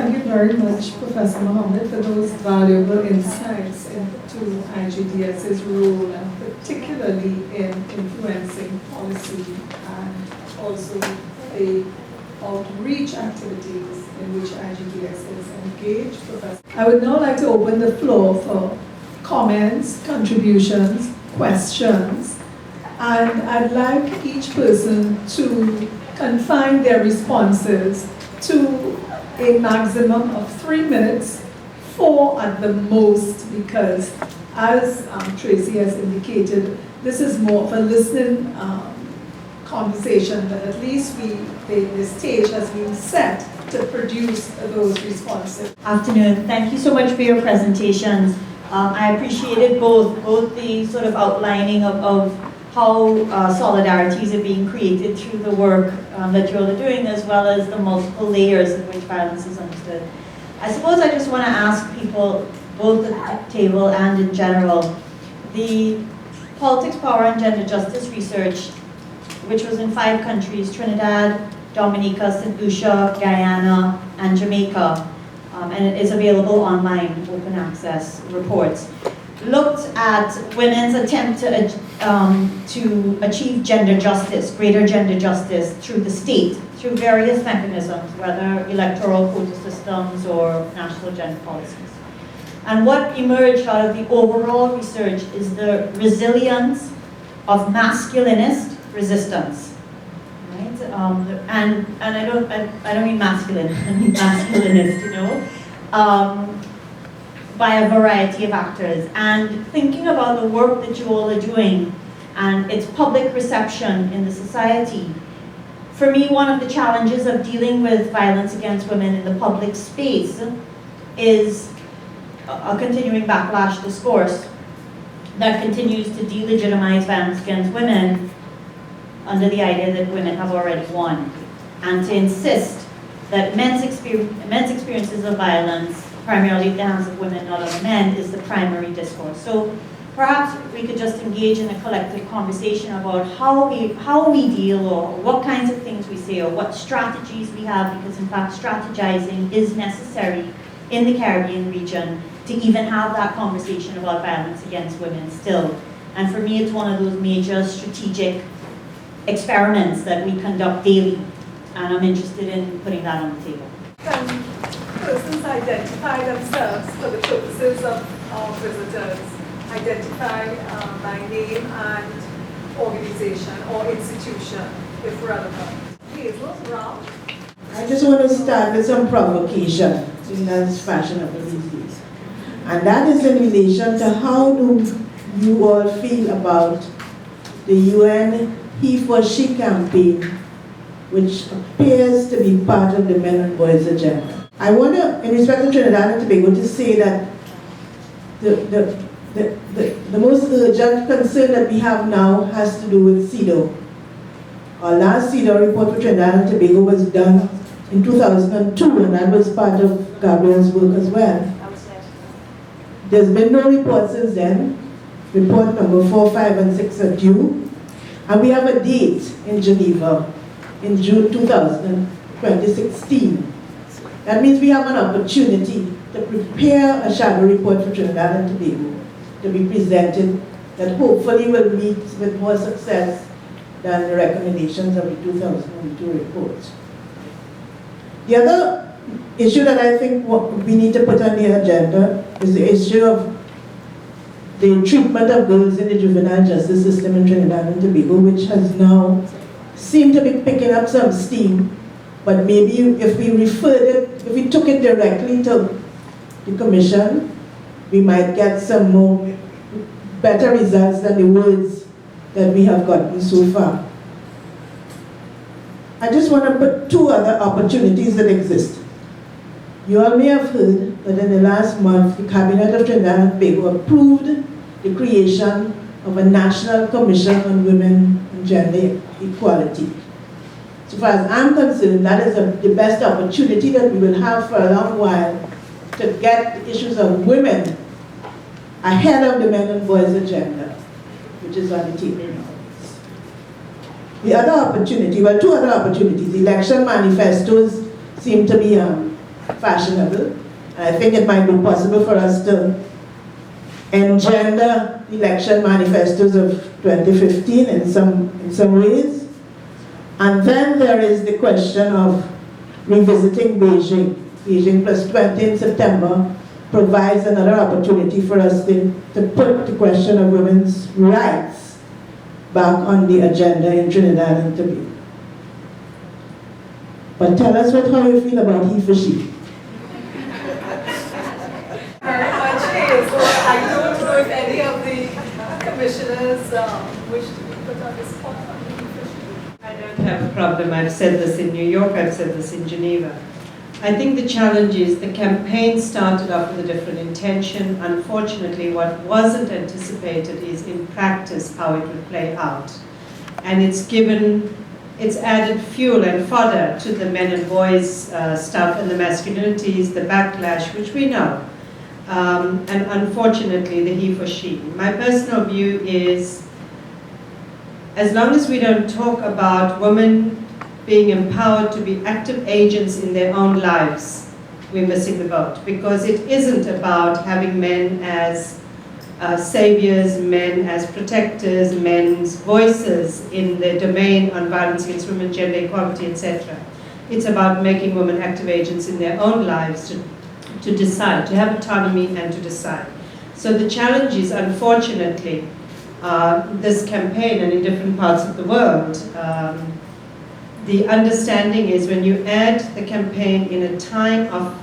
Thank you very much, Professor Mohammed, for those valuable insights into IGDS's role, and particularly in influencing policy and also the outreach activities in which IGDS is engaged. Professor, I would now like to open the floor for comments, contributions, questions, and I'd like each person to confine their responses to a maximum of 3 minutes, 4 at the most, because as Tracey has indicated, this is more of a listening conversation, but at least the stage has been set to produce those responses. Afternoon. Thank you so much for your presentations. I appreciated both the sort of outlining of how solidarities are being created through the work that you're doing, as well as the multiple layers in which violence is understood. I suppose I just want to ask people, both at the table and in general, the politics, power, and gender justice research, which was in 5 countries, Trinidad, Dominica, St. Lucia, Guyana, and Jamaica, and it is available online, open access reports, looked at women's attempt to achieve gender justice, greater gender justice through the state, through various mechanisms, whether electoral quota systems or national gender policies. And what emerged out of the overall research is the resilience of masculinist resistance. Right? And I don't mean masculine, I mean masculinist, you know, by a variety of actors. And thinking about the work that you all are doing and its public reception in the society, for me, one of the challenges of dealing with violence against women in the public space is a continuing backlash discourse that continues to delegitimize violence against women under the idea that women have already won, and to insist that men's experiences of violence, primarily at the hands of women, not of men, is the primary discourse. So perhaps we could just engage in a collective conversation about how we deal, or what kinds of things we say, or what strategies we have, because in fact strategizing is necessary in the Caribbean region to even have that conversation about violence against women still. And for me, it's one of those major strategic experiments that we conduct daily, and I'm interested in putting that on the table. Can persons identify themselves for the purposes of our visitors? Identify by name and organization or institution, if relevant. Hazel, Brown. I just want to start with some provocation, in that's fashionable these days. And that is in relation to how do you all feel about the UN He for She campaign, which appears to be part of the men and boys agenda. I want to, in respect to Trinidad and Tobago, to say that the most urgent concern that we have now has to do with CEDAW. Our last CEDAW report for Trinidad and Tobago was done in 2002, and that was part of Gabriel's work as well. There's been no report since then. Report number 4, 5, and 6 are due. And we have a date in Geneva in June 2016. That means we have an opportunity to prepare a shadow report for Trinidad and Tobago to be presented that hopefully will meet with more success than the recommendations of the 2002 report. The other issue that I think we need to put on the agenda is the issue of the treatment of girls in the juvenile justice system in Trinidad and Tobago, which has now seemed to be picking up some steam, but maybe if we referred it, if we took it directly to the Commission, we might get some more better results than the words that we have gotten so far. I just want to put 2 other opportunities that exist. You all may have heard that in the last month, the Cabinet of Trinidad and Tobago approved the creation of a National Commission on Women and Gender Equality. So far as I'm concerned, that is the best opportunity that we will have for a long while to get the issues of women ahead of the men and boys agenda, which is on the table now. The other opportunity, well, 2 other opportunities. Election manifestos seem to be fashionable. And I think it might be possible for us to engender election manifestos of 2015 in some ways. And then there is the question of revisiting Beijing. Beijing plus 20 in September provides another opportunity for us to put the question of women's rights back on the agenda in Trinidad and Tobago. But tell us how you feel about he for she. Very much, Hazel. I don't know if any of the commissioners wish to be put on the spot on the he for she. I don't have a problem. I've said this in New York, I've said this in Geneva. I think the challenge is the campaign started off with a different intention. Unfortunately, what wasn't anticipated is in practice how it would play out. And it's added fuel and fodder to the men and boys stuff and the masculinities, the backlash, which we know. And unfortunately, the he for she. My personal view is, as long as we don't talk about women being empowered to be active agents in their own lives, we're missing the boat. Because it isn't about having men as saviors, men as protectors, men's voices in the domain on violence against women, gender equality, etc. It's about making women active agents in their own lives to decide, to have autonomy and to decide. So the challenge is, unfortunately, this campaign and in different parts of the world, the understanding is when you add the campaign in a time of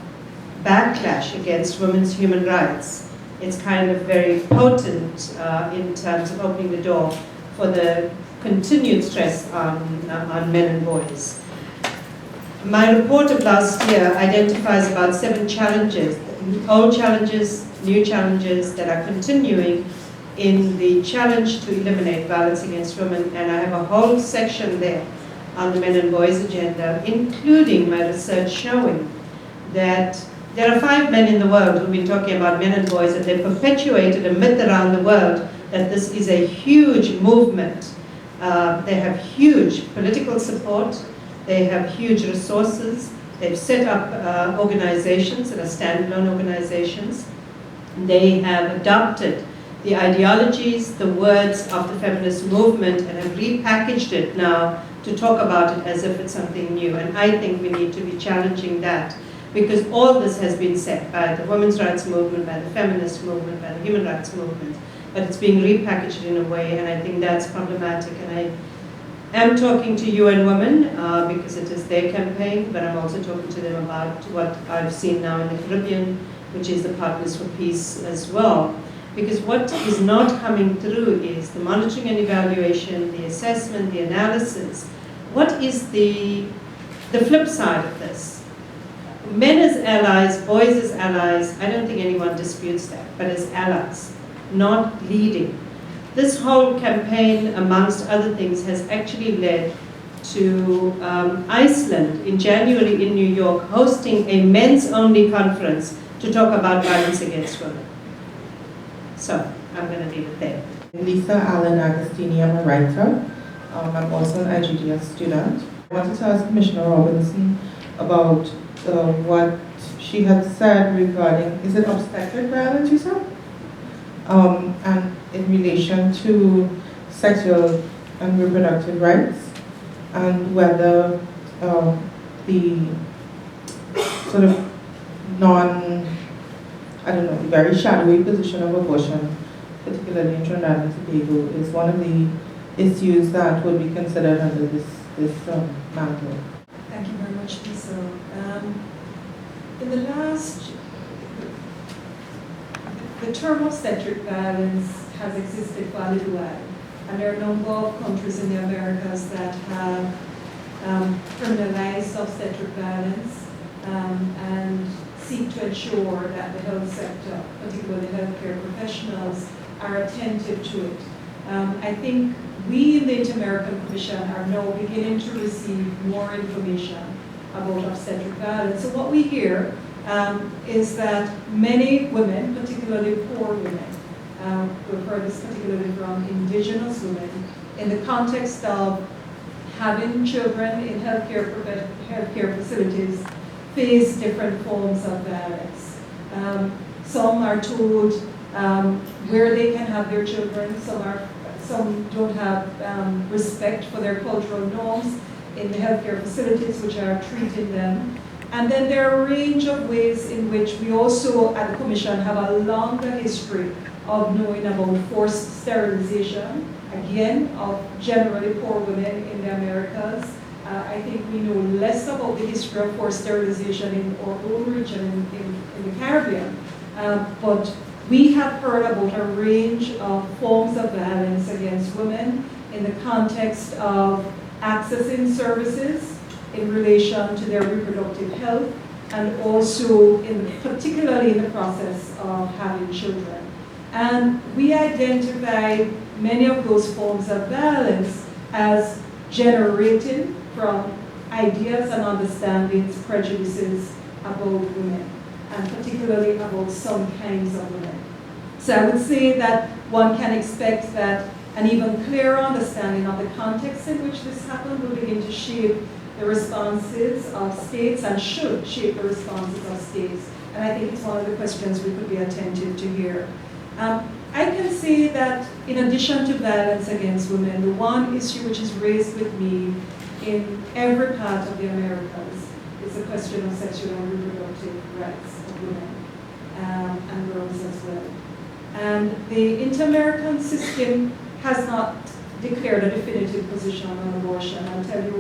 backlash against women's human rights, it's kind of very potent in terms of opening the door for the continued stress on men and boys. My report of last year identifies about 7 challenges, old challenges, new challenges that are continuing in the challenge to eliminate violence against women, and I have a whole section there on the men and boys agenda, including my research showing that there are 5 men in the world who've been talking about men and boys, and they've perpetuated a myth around the world that this is a huge movement. They have huge political support, they have huge resources, they've set up organizations that are standalone organizations. They have adopted the ideologies, the words of the feminist movement, and have repackaged it now to talk about it as if it's something new. And I think we need to be challenging that, because all this has been said by the women's rights movement, by the feminist movement, by the human rights movement, but it's being repackaged in a way, and I think that's problematic. And I am talking to UN Women because it is their campaign, but I'm also talking to them about what I've seen now in the Caribbean, which is the Partners for Peace as well. Because what is not coming through is the monitoring and evaluation, the assessment, the analysis. What is the flip side of this? Men as allies, boys as allies, I don't think anyone disputes that, but as allies, not leading. This whole campaign, amongst other things, has actually led to Iceland in January in New York hosting a men's-only conference to talk about violence against women. So, I'm going to leave it there. Lisa Allen Augustine, I'm a writer. I'm also an IGDS student. I wanted to ask Commissioner Robinson about what she had said regarding, is it obstetric violence you said? And in relation to sexual and reproductive rights, and whether the sort of the very shadowy position of abortion, particularly in Trinidad and Tobago, is one of the issues that would be considered under this mantle. Thank you very much, Lisa. In the last, the term obstetric violence has existed for a little while, and there are a number of countries in the Americas that have criminalized obstetric violence and seek to ensure that the health sector, particularly healthcare professionals, are attentive to it. I think we in the Inter-American Commission are now beginning to receive more information about obstetric violence. So what we hear is that many women, particularly poor women, we've heard this particularly from indigenous women, in the context of having children in healthcare facilities, face different forms of violence. Some are told where they can have their children, some don't have respect for their cultural norms in the healthcare facilities which are treating them. And then there are a range of ways in which we also at the Commission have a longer history of knowing about forced sterilization, again, of generally poor women in the Americas. I think we know less about the history of forced sterilization in our own region in the Caribbean. But we have heard about a range of forms of violence against women in the context of accessing services in relation to their reproductive health, and also particularly in the process of having children. And we identify many of those forms of violence as generated from ideas and understandings, prejudices about women, and particularly about some kinds of women. So I would say that one can expect that an even clearer understanding of the context in which this happened will begin to shape the responses of states, and should shape the responses of states. And I think it's one of the questions we could be attentive to here. I can say that in addition to violence against women, the one issue which is raised with me in every part of the Americas is the question of sexual and reproductive rights of women and girls as well. And the Inter-American system has not declared a definitive position on abortion. I'll tell you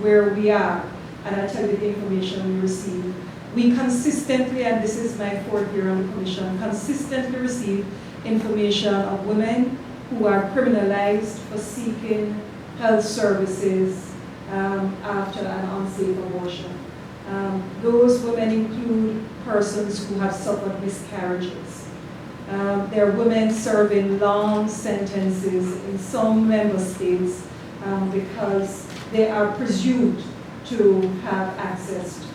where we are, and I'll tell you the information we receive. We consistently, and this is my 4th year on the Commission, consistently receive information of women who are criminalized for seeking health services after an unsafe abortion. Those women include persons who have suffered miscarriages. There are women serving long sentences in some member states because they are presumed to have accessed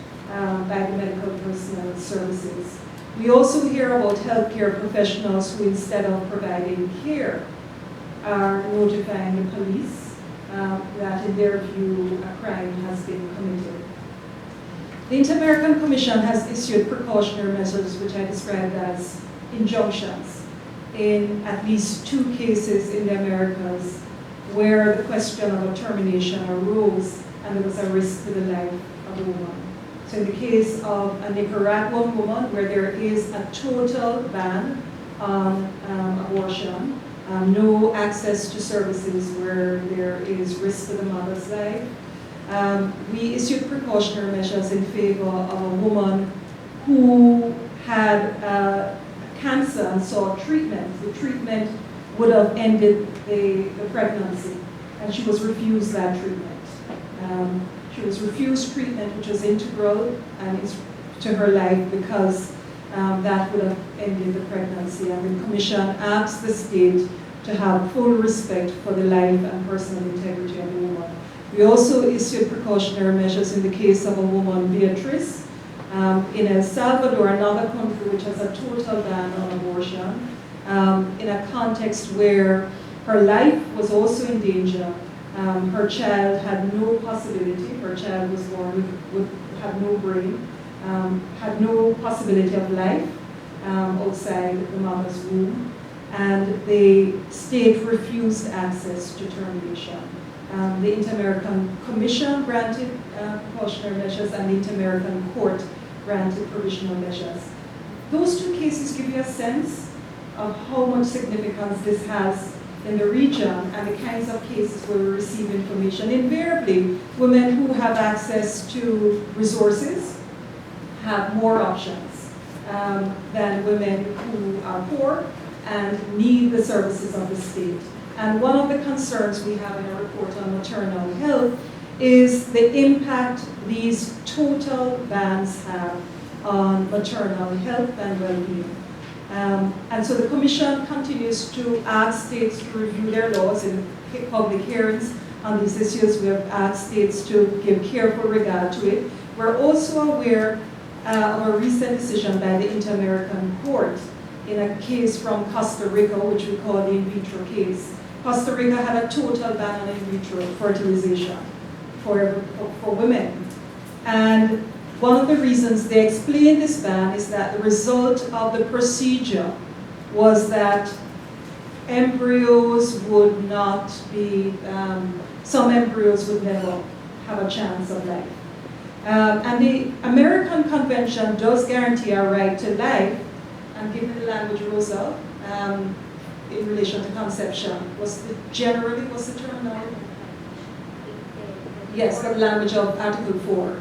by the medical personnel services. We also hear about healthcare professionals who, instead of providing care, are notifying the police that in their view a crime has been committed. The Inter-American Commission has issued precautionary measures which I described as injunctions in at least 2 cases in the Americas where the question of a termination arose and there was a risk to the life of the woman. So in the case of a Nicaraguan woman where there is a total ban on abortion, no access to services where there is risk to the mother's life, we issued precautionary measures in favor of a woman who had cancer and sought treatment. The treatment would have ended the pregnancy, and she was refused that treatment. She was refused treatment which was integral and to her life because that would have ended the pregnancy. And the Commission asked the state to have full respect for the life and personal integrity of the woman. We also issued precautionary measures in the case of a woman, Beatrice, in El Salvador, another country which has a total ban on abortion, in a context where her life was also in danger. Her child had no possibility, her child was born had no brain, had no possibility of life outside the mother's womb, and the state refused access to termination. The Inter-American Commission granted precautionary measures and the Inter-American Court granted provisional measures. Those 2 cases give you a sense of how much significance this has in the region and the kinds of cases where we receive information. Invariably, women who have access to resources have more options than women who are poor and need the services of the state. And one of the concerns we have in our report on maternal health is the impact these total bans have on maternal health and well-being. And so the Commission continues to ask states to review their laws in public hearings on these issues. We have asked states to give careful regard to it. We're also aware of a recent decision by the Inter-American Court in a case from Costa Rica, which we call the in vitro case. Costa Rica had a total ban on in vitro fertilization for women. And one of the reasons they explained this ban is that the result of the procedure was that embryos would not be, some embryos would never have a chance of life. And the American Convention does guarantee our right to life, and given the language rose up in relation to conception, what's the term now? Yes, the language of Article 4.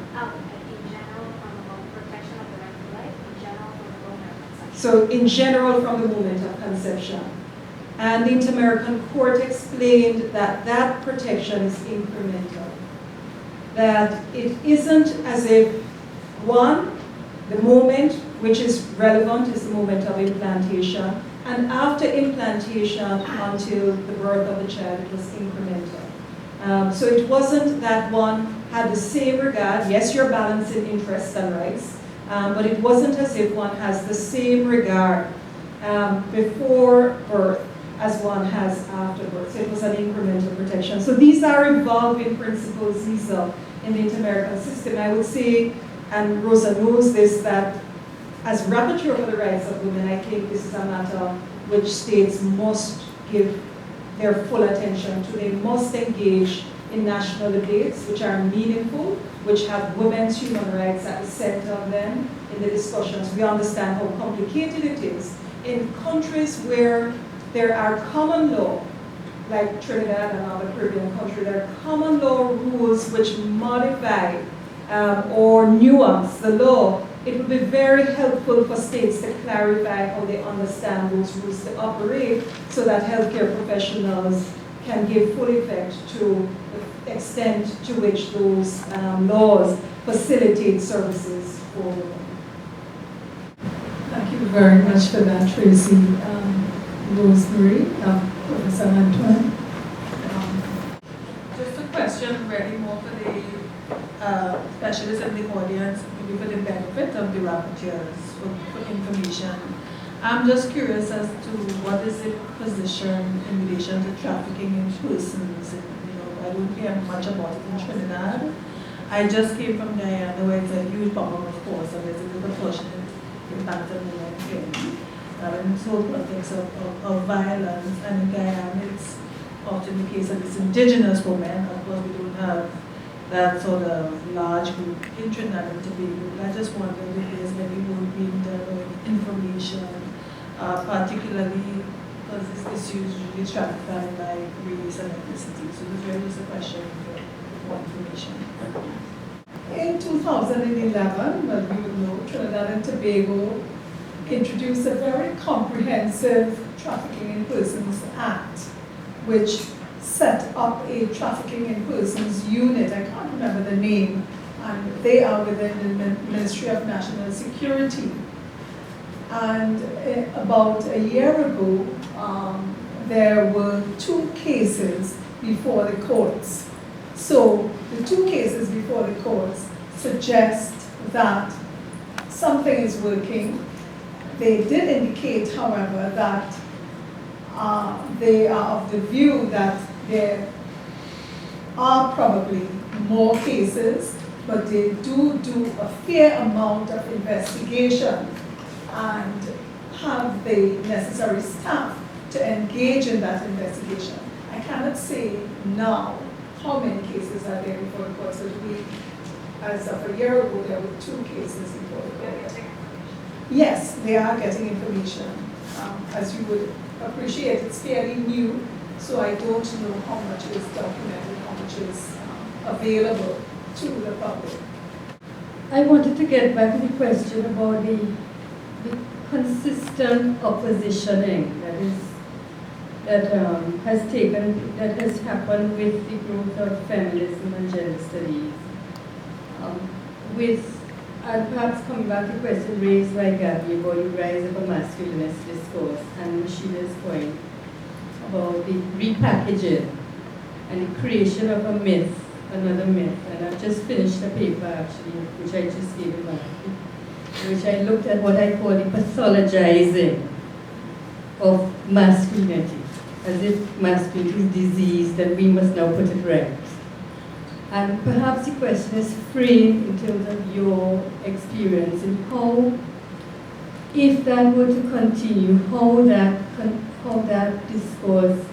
So in general from the moment of conception. And the Inter-American Court explained that that protection is incremental. That it isn't as if, one, the moment which is relevant is the moment of implantation, and after implantation until the birth of the child, it was incremental. So it wasn't that one had the same regard, yes, you're balancing interests and rights, but it wasn't as if one has the same regard before birth as one has after birth. So it was an incremental protection. So these are evolving principles, Hazel, in the inter-American system. I would say, and Rosa knows this, that as rapporteur for the rights of women, I think this is a matter which states must give their full attention to. They must engage in national debates which are meaningful, which have women's human rights at the center of them in the discussions. We understand how complicated it is. In countries where there are common law, like Trinidad and other Caribbean countries, there are common law rules which modify or nuance the law. It would be very helpful for states to clarify how they understand those rules to operate so that healthcare professionals can give full effect to the extent to which those laws facilitate services for women. Thank you very much for that, Tracey. Rosemary, Professor Antoine. Just a question really more for the specialists in the audience, maybe for the benefit of the rapporteurs for information. I'm just curious as to what is the position in relation to trafficking in persons. I don't hear much about it in Trinidad. I just came from Guyana where it's a huge problem, of course, and there's a disproportionate impact on women here. In this whole context of violence, and in Guyana it's often the case that it's indigenous women. Of course, we don't have that sort of large group in Trinidad and Tobago. I just wondered if there's any work being done with information, particularly because this issue is usually stratified by race and ethnicity. So this really is a question for more information. In 2011, well, we would know, Trinidad and Tobago introduced a very comprehensive Trafficking in Persons Act, which set up a Trafficking in Persons unit. I can't remember the name, and they are within the Ministry of National Security. And about a year ago, there were 2 cases before the courts. So the 2 cases before the courts suggest that something is working. They did indicate, however, that they are of the view that there are probably more cases, but they do a fair amount of investigation and have the necessary staff to engage in that investigation. I cannot say now how many cases are there before the courts, but as of a year ago, there were 2 cases before the court. Yes, they are getting information. As you would appreciate, it's fairly new, so I don't know how much is documented, how much is available to the public. I wanted to get back to the question about the consistent oppositioning that has happened with the growth of feminism and gender studies. And perhaps coming back to the question raised by Gabby about the rise of a masculinist discourse and Machina's point about the repackaging and the creation of a myth, another myth. And I've just finished a paper actually, which I just gave in which I looked at what I call the pathologizing of masculinity, as if masculinity is diseased and we must now put it right. And perhaps the question is framed in terms of your experience and how, if that were to continue, how that discourse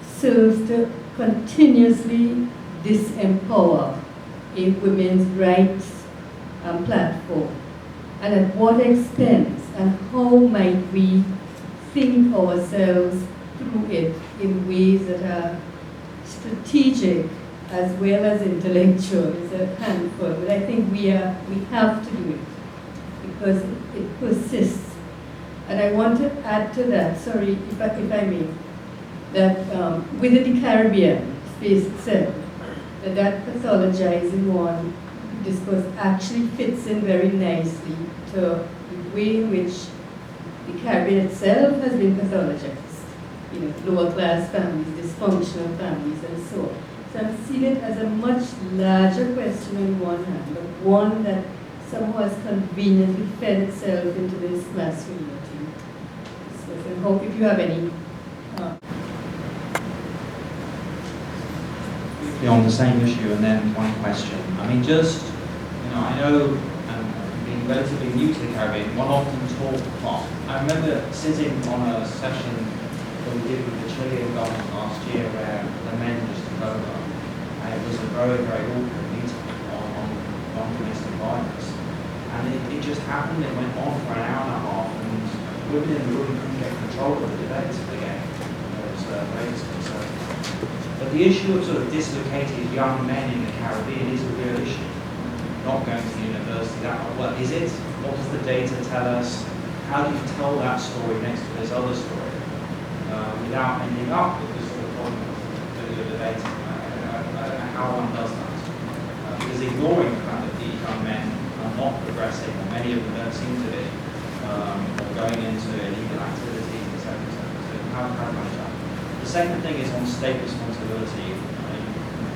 serves to continuously disempower a women's rights platform, and at what extent, and how might we think ourselves through it in ways that are strategic as well as intellectual. Is a handful, but I think we have to do it because it persists. And I want to add to that, sorry if I may, that within the Caribbean space itself, that pathologizing one discourse actually fits in very nicely to the way in which the Caribbean itself has been pathologized. You know, lower class families, dysfunctional families, and so on. So I'm seeing it as a much larger question on one hand, but one that somehow has conveniently fed itself into this masculinity. So I hope if you have any. On the same issue, and then one question. I mean, just, I know, being relatively new to the Caribbean, one often talk. I remember sitting on a session that we did with the Chilean government last year where the men just took over. And it was a very, very awkward meeting on domestic violence. And it just happened, it went on for an hour and a half, and women in the room couldn't get control of the debate again. It was very disconcerting. But the issue of sort of dislocated young men in the Caribbean is a real issue. Not going to university, is it? What does the data tell us? How do you tell that story next to this other story without ending up with this sort of problem that you're debating? I don't know how one does that. Because ignoring the fact that these young men are not progressing, or many of them don't seem to be, or going into illegal activities, etc. So how do you manage that? The second thing is on state responsibility. You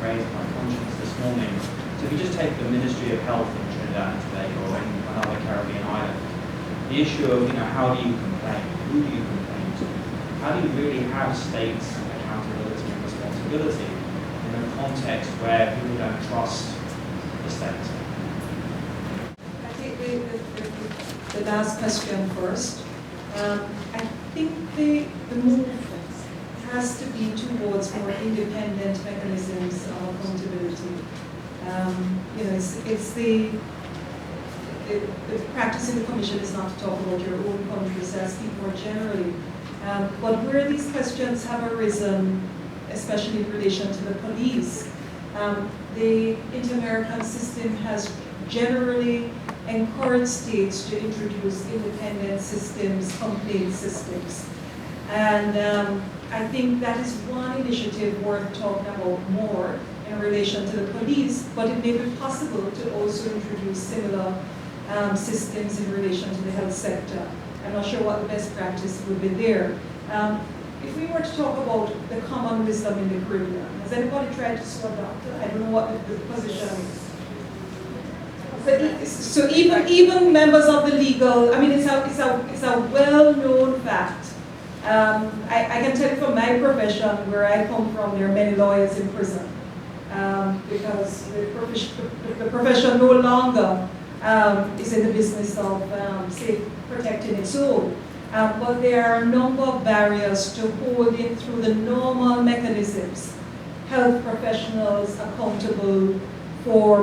raised my conscience this morning. So if you just take the Ministry of Health in Trinidad and Tobago or any another Caribbean island, the issue of how do you complain, who do you complain to, how do you really have states accountability and responsibility in a context where people don't trust the state? I take the last question first. I think the move has to be towards more independent mechanisms of accountability. The practice in the Commission is not to talk about your own countries, as speak more generally. But where these questions have arisen, especially in relation to the police, the Inter-American system has generally encouraged states to introduce independent systems, complaint systems. And I think that is one initiative worth talking about more in relation to the police, but it may be possible to also introduce similar systems in relation to the health sector. I'm not sure what the best practice would be there. If we were to talk about the common wisdom in the Caribbean, has anybody tried to sue a doctor? I don't know what the position is. So even members of the legal, I mean, it's a well-known fact. I can tell you from my profession, where I come from, there are many lawyers in prison because the profession no longer is in the business of protecting its own. But there are a number of barriers to holding through the normal mechanisms health professionals accountable for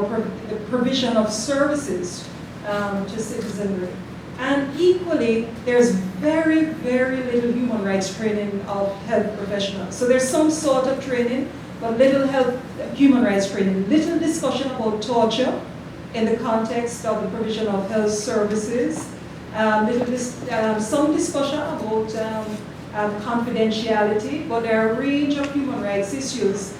the provision of services to citizenry. And equally, there's very, very little human rights training of health professionals. So there's some sort of training, but little human rights training, little discussion about torture in the context of the provision of health services, some discussion about confidentiality, but there are a range of human rights issues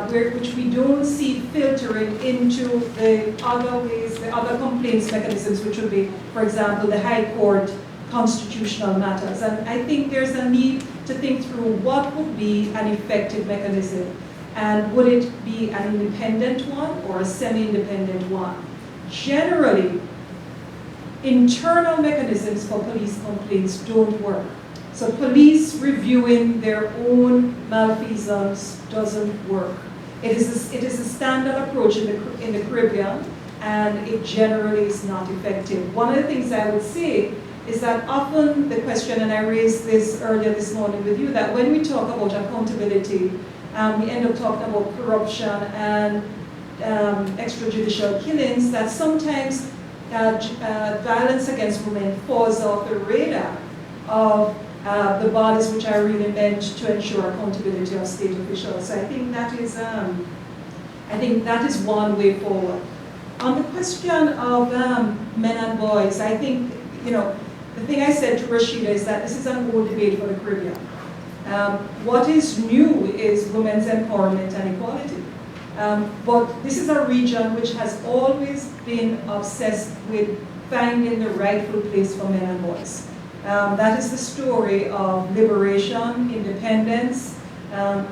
which we don't see filtering into the other ways, the other complaints mechanisms, which would be, for example, the High Court constitutional matters. And I think there's a need to think through what would be an effective mechanism, and would it be an independent one or a semi-independent one? Generally, internal mechanisms for police complaints don't work. So police reviewing their own malfeasance doesn't work. It is a standard approach in the Caribbean, and it generally is not effective. One of the things I would say is that often the question, and I raised this earlier this morning with you, that when we talk about accountability, we end up talking about corruption and extrajudicial killings, that sometimes violence against women falls off the radar of the bodies which are really meant to ensure accountability of state officials. So I think that is one way forward. On the question of men and boys, I think, the thing I said to Rashida is that this is an old debate for the Caribbean. What is new is women's empowerment and equality. But this is a region which has always been obsessed with finding the rightful place for men and boys. That is the story of liberation, independence.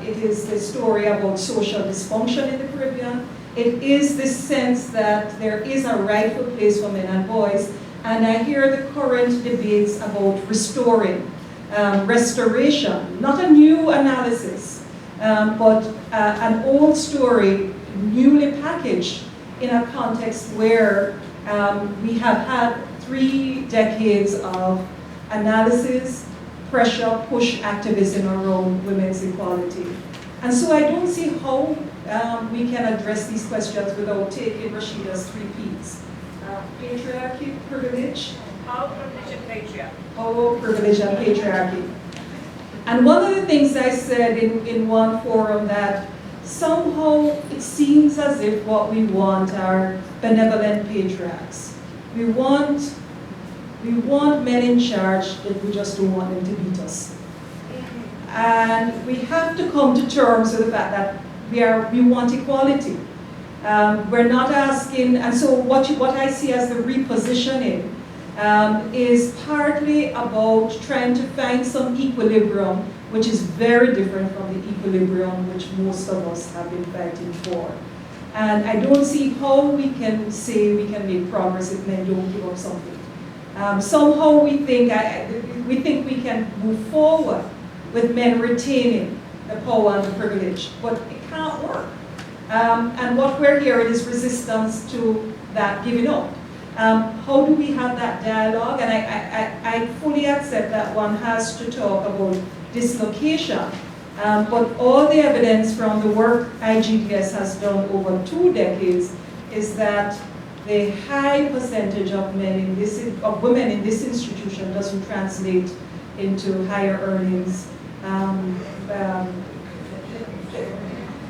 It is the story about social dysfunction in the Caribbean. It is this sense that there is a rightful place for men and boys. And I hear the current debates about restoring, restoration, not a new analysis, but an old story newly packaged in a context where we have had 3 decades of analysis, pressure, push activism around women's equality. And so I don't see how we can address these questions without taking Rashida's 3 Ps. Patriarchy, privilege. Power, privilege, and patriarchy. Power, privilege, and patriarchy. And one of the things I said in one forum that somehow it seems as if what we want are benevolent patriarchs. We want men in charge, but we just don't want them to beat us. And we have to come to terms with the fact that we want equality. We're not asking, and so what I see as the repositioning is partly about trying to find some equilibrium, which is very different from the equilibrium which most of us have been fighting for. And I don't see how we can say we can make progress if men don't give up something. Somehow we think we can move forward with men retaining the power and the privilege, but it can't work. And what we're hearing is resistance to that giving up. How do we have that dialogue? And I fully accept that one has to talk about dislocation, but all the evidence from the work IGDS has done over 2 decades is that the high percentage of women in this institution doesn't translate into higher earnings,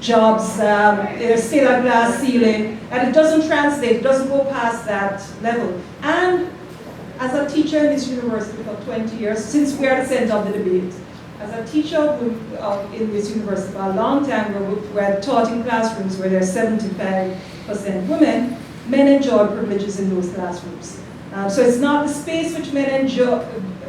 jobs, there's still a glass ceiling, and it doesn't translate, it doesn't go past that level. And as a teacher in this university for 20 years, since we are the center of the debate, as a teacher in this university for a long time, we're taught in classrooms where there's 75% women, men enjoy privileges in those classrooms. So it's not the space which men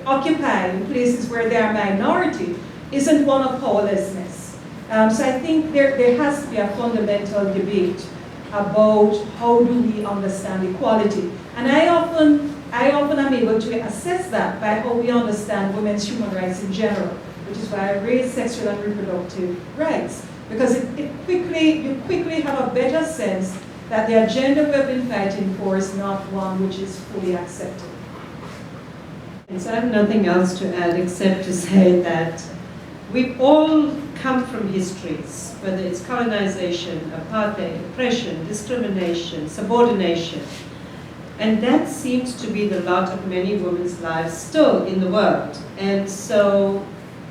occupy in places where they are minority, isn't one of powerlessness. So I think there has to be a fundamental debate about how do we understand equality. And I often am able to assess that by how we understand women's human rights in general, which is why I raise sexual and reproductive rights. Because you quickly have a better sense that the agenda we've been fighting for is not one which is fully accepted. And so I have nothing else to add except to say that we all come from histories, whether it's colonization, apartheid, oppression, discrimination, subordination. And that seems to be the lot of many women's lives still in the world. And so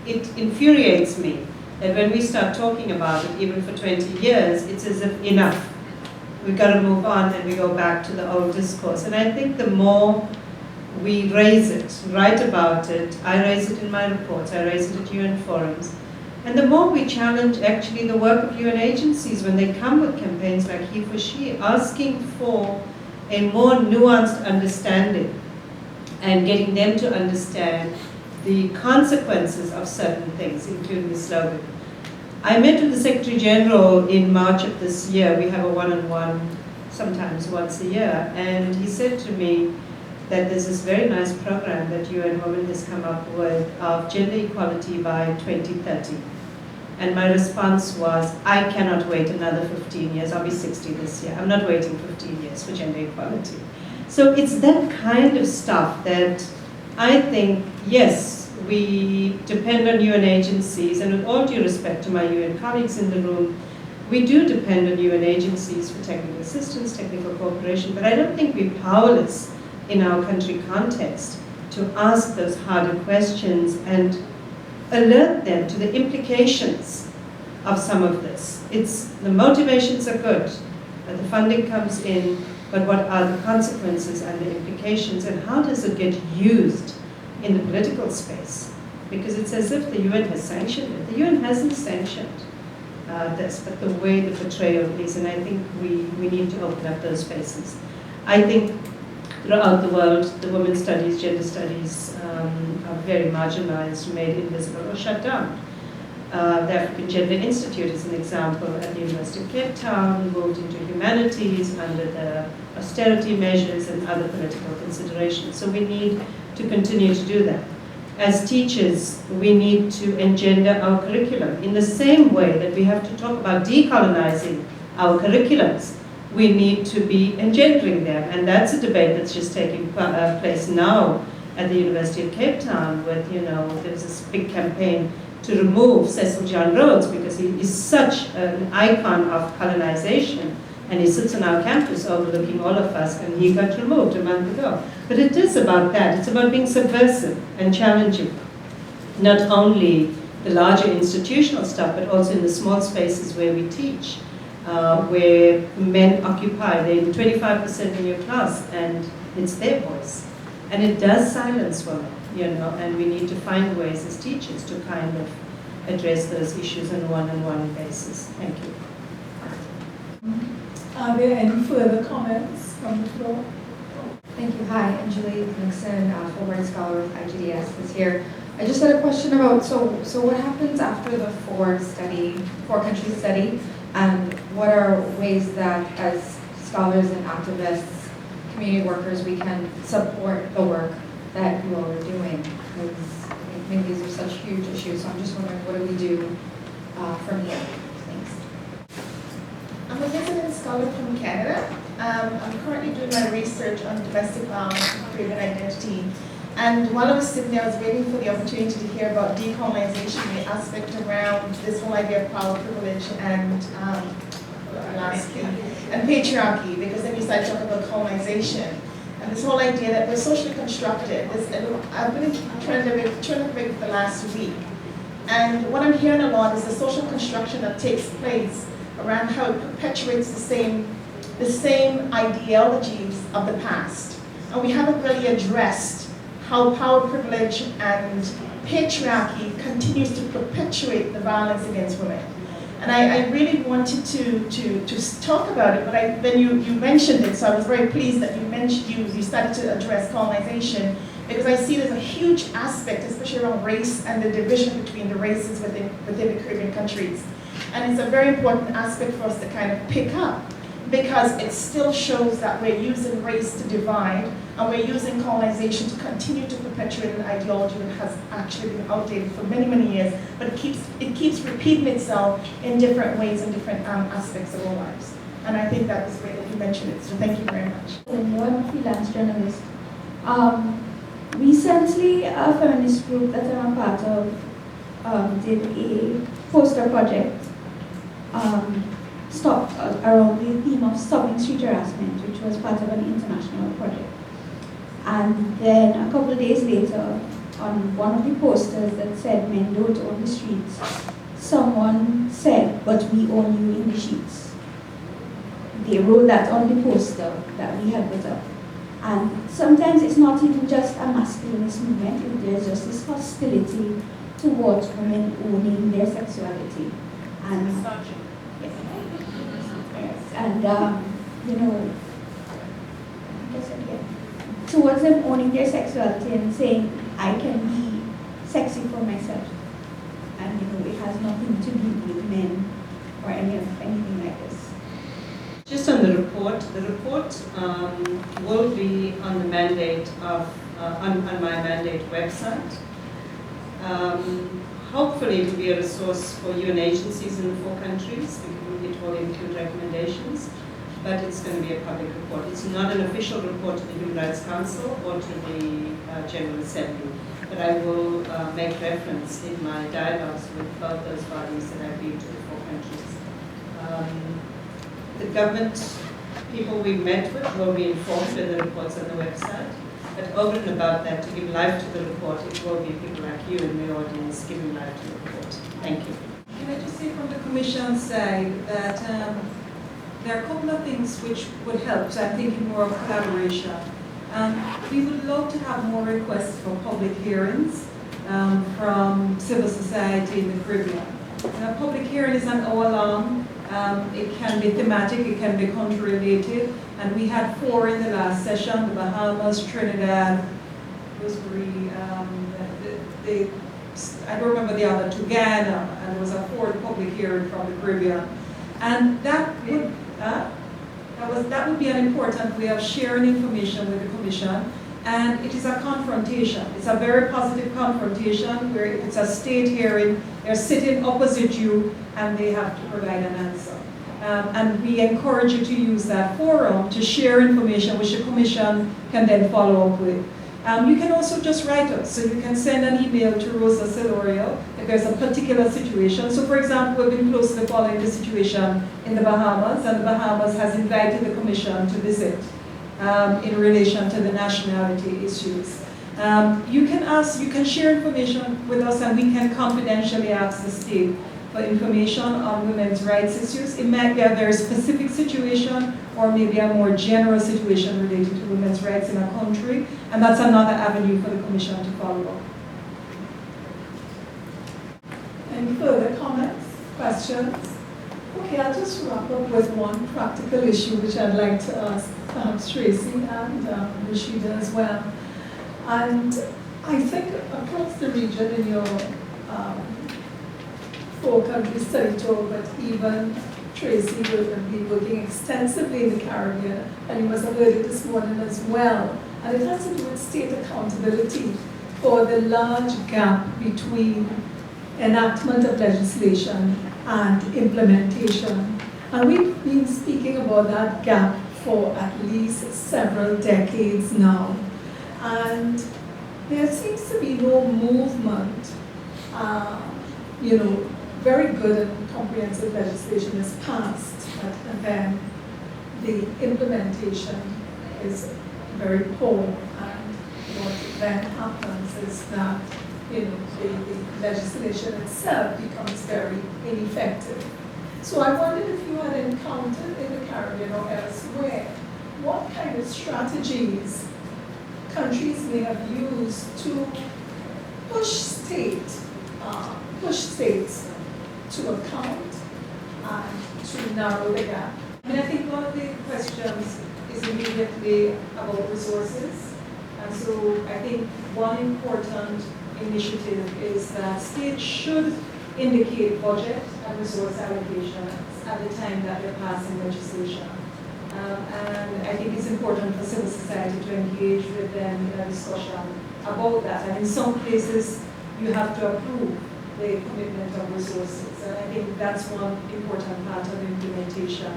it infuriates me that when we start talking about it, even for 20 years, it's as if enough. We've got to move on and we go back to the old discourse. And I think the more we raise it, write about it, I raise it in my reports, I raise it at UN forums, and the more we challenge actually the work of UN agencies when they come with campaigns like He for She, asking for a more nuanced understanding and getting them to understand the consequences of certain things, including the slogan. I met with the Secretary General in March of this year. We have a one-on-one sometimes once a year, and he said to me that there's this very nice program that UN Women has come up with of gender equality by 2030. And my response was, I cannot wait another 15 years. I'll be 60 this year. I'm not waiting 15 years for gender equality. So it's that kind of stuff that I think, yes, we depend on UN agencies, and with all due respect to my UN colleagues in the room, we do depend on UN agencies for technical assistance, technical cooperation, but I don't think we're powerless in our country context to ask those harder questions and alert them to the implications of some of this. The motivations are good, the funding comes in, but what are the consequences and the implications, and how does it get used in the political space? Because it's as if the UN has sanctioned it. The UN hasn't sanctioned this, but the way the portrayal is, and I think we need to open up those spaces. I think throughout the world, the women's studies, gender studies are very marginalized, made invisible, or shut down. The African Gender Institute is an example at the University of Cape Town, moved into humanities under the austerity measures and other political considerations. So we need to continue to do that. As teachers, we need to engender our curriculum in the same way that we have to talk about decolonizing our curriculums. We need to be engendering them, and that's a debate that's just taking place now at the University of Cape Town with, there's this big campaign to remove Cecil John Rhodes because he is such an icon of colonization, and he sits on our campus overlooking all of us, and he got removed a month ago. But it is about that. It's about being subversive and challenging, not only the larger institutional stuff, but also in the small spaces where we teach, where men occupy. They're 25% in your class, and it's their voice. And it does silence women, and we need to find ways as teachers to kind of address those issues on a one-on-one basis. Thank you. Are there any further comments from the floor? Thank you. Hi, Angelique Nixon, Fulbright Scholar with IGDS is here. I just had a question about, so what happens after the four-country study, and what are ways that as scholars and activists, community workers, we can support the work that you all are doing? Because I think these are such huge issues, so I'm just wondering, what do we do from here? Thanks. I'm a visiting scholar from Canada. I'm currently doing my research on domestic violence and creative identity. And while I was sitting there, I was waiting for the opportunity to hear about decolonization, the aspect around this whole idea of power, privilege, and patriarchy, because then you start talking about colonization. And this whole idea that we're socially constructed. I've been in Trinidad for the last week. And what I'm hearing a lot is the social construction that takes place around how it perpetuates the same ideologies of the past. And we haven't really addressed how power, privilege, and patriarchy continues to perpetuate the violence against women. And I really wanted to talk about it, but then you mentioned it, so I was very pleased that you started to address colonization, because I see there's a huge aspect, especially around race and the division between the races within the Caribbean countries. And it's a very important aspect for us to kind of pick up, because it still shows that we're using race to divide, and we're using colonization to continue to perpetuate an ideology that has actually been outdated for many, many years, but it keeps repeating itself in different ways and different aspects of our lives. And I think that was great that you mentioned it, so thank you very much. I'm a freelance journalist. Recently, a feminist group that I'm a part of did a poster project around the theme of stopping street harassment, which was part of an international project. And then a couple of days later, on one of the posters that said "Men don't own the streets," someone said, "But we own you in the sheets." They wrote that on the poster that we had put up. And sometimes it's not even just a masculinist movement, there's just this hostility towards women owning their sexuality. And towards them owning their sexuality and saying, I can be sexy for myself. And it has nothing to do with men or anything like this. Just on the report will be on the mandate of, on my mandate website. hopefully it will be a resource for UN agencies in the 4 countries, because it will include recommendations, but it's going to be a public report. It's not an official report to the Human Rights Council or to the General Assembly, but I will make reference in my dialogues with both those bodies that I've been to the 4 countries. The government people we met with will be informed when the report's on the website. But over and above that, to give life to the report, it will be people like you in the audience giving life to the report. Thank you. Can I just say from the Commission side that there are a couple of things which would help, so I'm thinking more of collaboration. We would love to have more requests for public hearings from civil society in the Caribbean. A public hearing is an hour long. It can be thematic, it can be country related, and we had 4 in the last session: the Bahamas, Trinidad, Rosemary, I don't remember the other 2, Ghana, and there was a 4th public hearing from the Caribbean. And that would be an important way of sharing information with the Commission. And it is a confrontation. It's a very positive confrontation where it's a state hearing, they're sitting opposite you and they have to provide an answer. And we encourage you to use that forum to share information which the Commission can then follow up with. You can also just write us. So you can send an email to Rosa Celorio if there's a particular situation. So for example, we've been closely following the situation in the Bahamas, and the Bahamas has invited the Commission to visit in relation to the nationality issues. You can share information with us, and we can confidentially ask the state for information on women's rights issues. It might be a very specific situation, or maybe a more general situation related to women's rights in a country, and that's another avenue for the Commission to follow up. Any further comments, questions? Okay, I'll just wrap up with one practical issue which I'd like to ask perhaps Tracey and Rashida as well. And I think across the region in your 4-country study tour, but even Tracey will be working extensively in the Caribbean, and you must have heard it this morning as well. And it has to do with state accountability for the large gap between enactment of legislation and implementation. And we've been speaking about that gap for at least several decades now. And there seems to be no movement, very good and comprehensive legislation is passed, but then the implementation is very poor. And what then happens is that the legislation itself becomes very ineffective. So I wondered if you had encountered in the Caribbean or elsewhere, what kind of strategies countries may have used to push states to account and to narrow the gap. I think one of the questions is immediately about resources. And so I think one important initiative is that states should indicate budget and resource allocations at the time that they're passing legislation. And I think it's important for civil society to engage with them in a discussion about that. And in some places, you have to approve the commitment of resources. And I think that's one important part of implementation.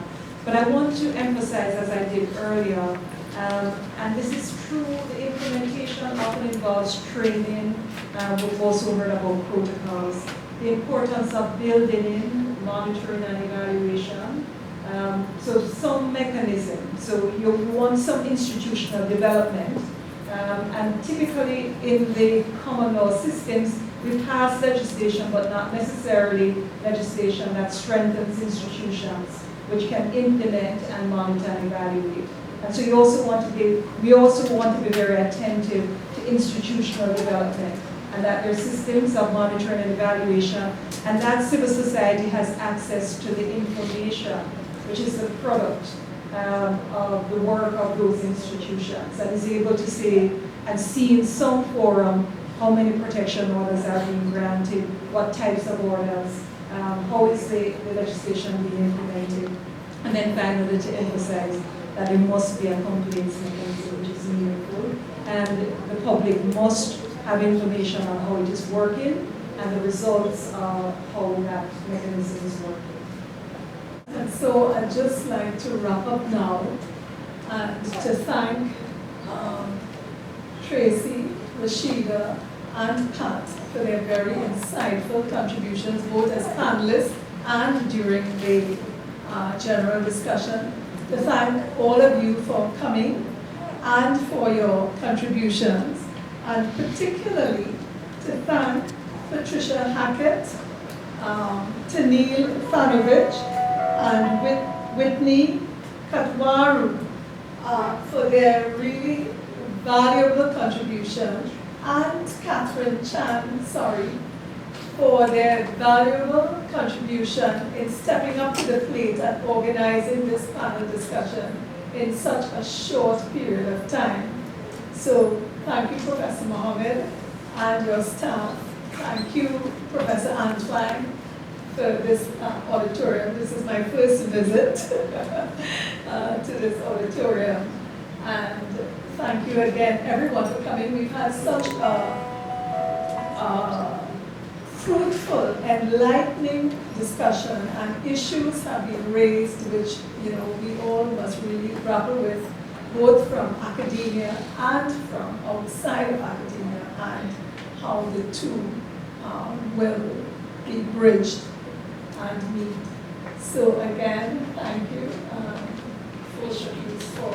But I want to emphasize, as I did earlier, and this is true, the implementation often involves training. We've also heard about protocols. The importance of building in monitoring and evaluation. So some mechanism. So you want some institutional development. And typically in the common law systems, we pass legislation, but not necessarily legislation that strengthens institutions, which can implement and monitor and evaluate. And so we also want to be very attentive to institutional development, and that there are systems of monitoring and evaluation, and that civil society has access to the information, which is the product of the work of those institutions, and is able to say and see in some forum how many protection orders are being granted, what types of orders, how is the legislation being implemented, and then finally to emphasize that there must be a complaints mechanism which is meaningful, and the public must have information on how it is working, and the results of how that mechanism is working. And so I'd just like to wrap up now and to thank Tracey, Rashida, and Pat for their very insightful contributions, both as panelists and during the general discussion. To thank all of you for coming and for your contributions, and particularly to thank Patricia Hackett, Tanil Fanovich, and Whitney Katwaru for their really valuable contributions, and Catherine Chan, for their valuable contribution in stepping up to the plate and organizing this panel discussion in such a short period of time. So thank you, Professor Mohammed, and your staff. Thank you, Professor Antoine, for this auditorium. This is my first visit to this auditorium. And thank you again, everyone, for coming. We've had such a fruitful, enlightening discussion, and issues have been raised which we all must really grapple with, both from academia and from outside of academia, and how the two will be bridged and meet. So again, thank you. Full shakes for